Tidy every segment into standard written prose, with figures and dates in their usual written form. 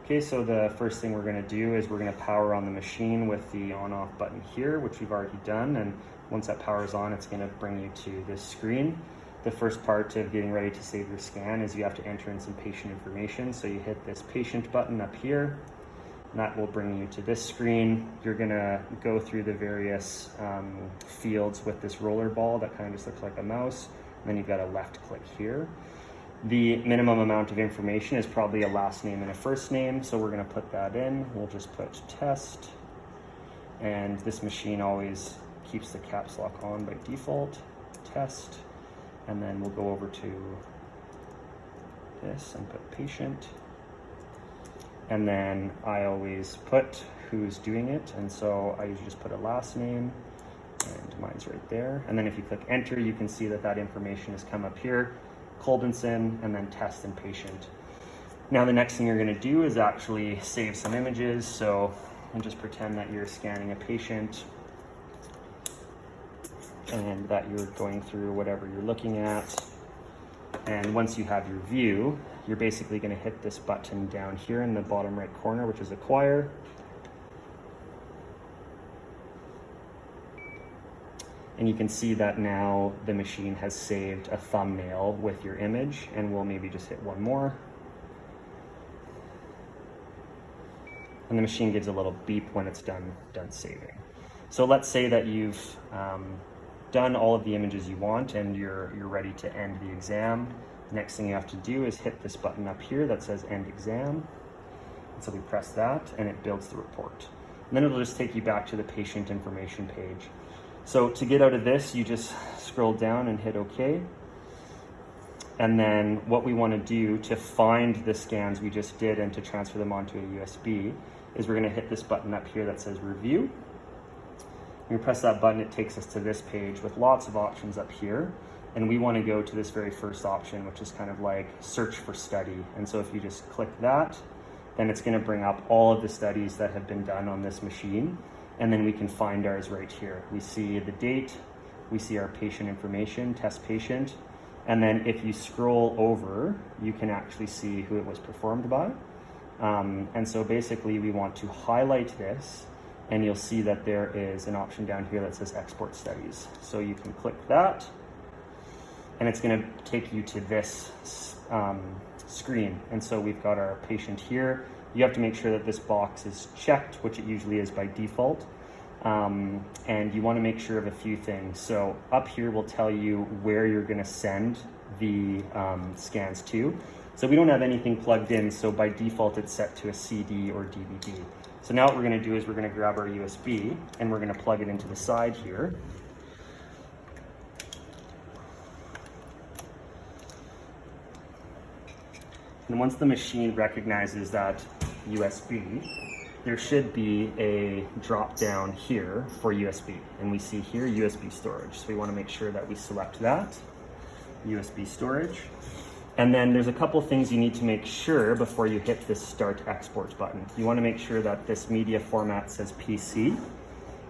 Okay, so the first thing we're going to do is we're going to power on the machine with the on-off button here, which we've already done. And once that powers on, it's going to bring you to this screen. The first part of getting ready to save your scan is you have to enter in some patient information. So you hit this patient button up here, and that will bring you to this screen. You're going to go through the various fields with this roller ball that kind of just looks like a mouse. And then you've got a left click here. The minimum amount of information is probably a last name and a first name, so we're going to put that in. We'll just put test, and this machine always keeps the caps lock on by default, test, and then we'll go over to this and put patient, and then I always put who's doing it, and so I usually just put a last name, and mine's right there. And then if you click enter, you can see that that information has come up here. Coldenson, and then test and patient. Now the next thing you're going to do is actually save some images. So and just pretend that you're scanning a patient and that you're going through whatever you're looking at. And once you have your view, you're basically going to hit this button down here in the bottom right corner, which is acquire. And you can see that now the machine has saved a thumbnail with your image, and we'll maybe just hit one more. And the machine gives a little beep when it's done saving. So let's say that you've done all of the images you want and you're ready to end the exam. Next thing you have to do is hit this button up here that says end exam. And so we press that and it builds the report. And then it'll just take you back to the patient information page. So to get out of this, you just scroll down and hit OK. And then what we want to do to find the scans we just did and to transfer them onto a USB is we're going to hit this button up here that says review. When you press that button, it takes us to this page with lots of options up here. And we want to go to this very first option, which is kind of like search for study. And so if you just click that, then it's going to bring up all of the studies that have been done on this machine. And then we can find ours right here. We see the date, we see our patient information, test patient, and then if you scroll over, you can actually see who it was performed by. And so basically we want to highlight this, and you'll see that there is an option down here that says export studies. So you can click that, and it's gonna take you to this screen. And so we've got our patient here. You have to make sure that this box is checked, which it usually is by default. And you want to make sure of a few things. So up here will tell you where you're going to send the scans to. So we don't have anything plugged in, so by default it's set to a CD or DVD. So now what we're going to do is we're going to grab our USB and we're going to plug it into the side here. And once the machine recognizes that USB, there should be a drop down here for USB. And we see here USB storage. So we want to make sure that we select that, USB storage. And then there's a couple things you need to make sure before you hit this start export button. You want to make sure that this media format says PC.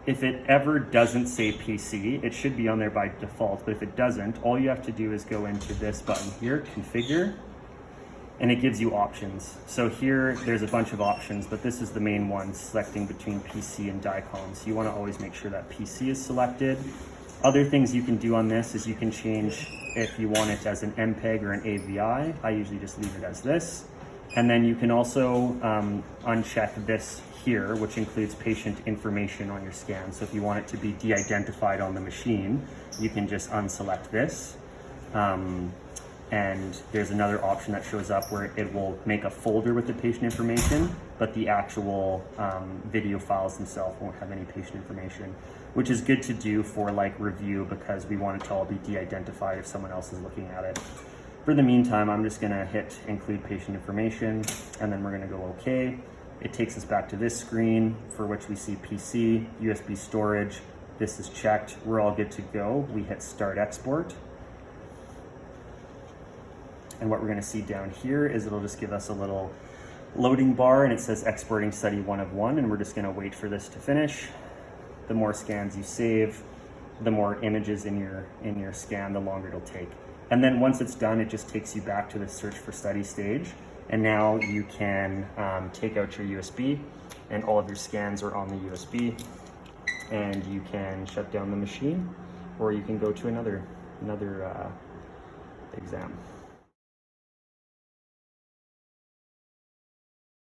If it ever doesn't say PC, it should be on there by default. But if it doesn't, all you have to do is go into this button here, configure, and it gives you options. So here, there's a bunch of options, but this is the main one, selecting between PC and DICOM. So you want to always make sure that PC is selected. Other things you can do on this is you can change if you want it as an MPEG or an AVI. I usually just leave it as this. And then you can also uncheck this here, which includes patient information on your scan. So if you want it to be de-identified on the machine, you can just unselect this. And there's another option that shows up where it will make a folder with the patient information, but the actual video files themselves won't have any patient information, which is good to do for like review because we want it to all be de-identified if someone else is looking at it. For the meantime, I'm just gonna hit include patient information, and then we're gonna go okay. It takes us back to this screen for which we see PC, USB storage. This is checked, we're all good to go. We hit start export. And what we're going to see down here is it'll just give us a little loading bar, and it says exporting study 1 of 1, and we're just going to wait for this to finish. The more scans you save, the more images in your scan, the longer it'll take. And then once it's done, it just takes you back to the search for study stage. And now you can take out your USB, and all of your scans are on the USB, and you can shut down the machine, or you can go to another exam.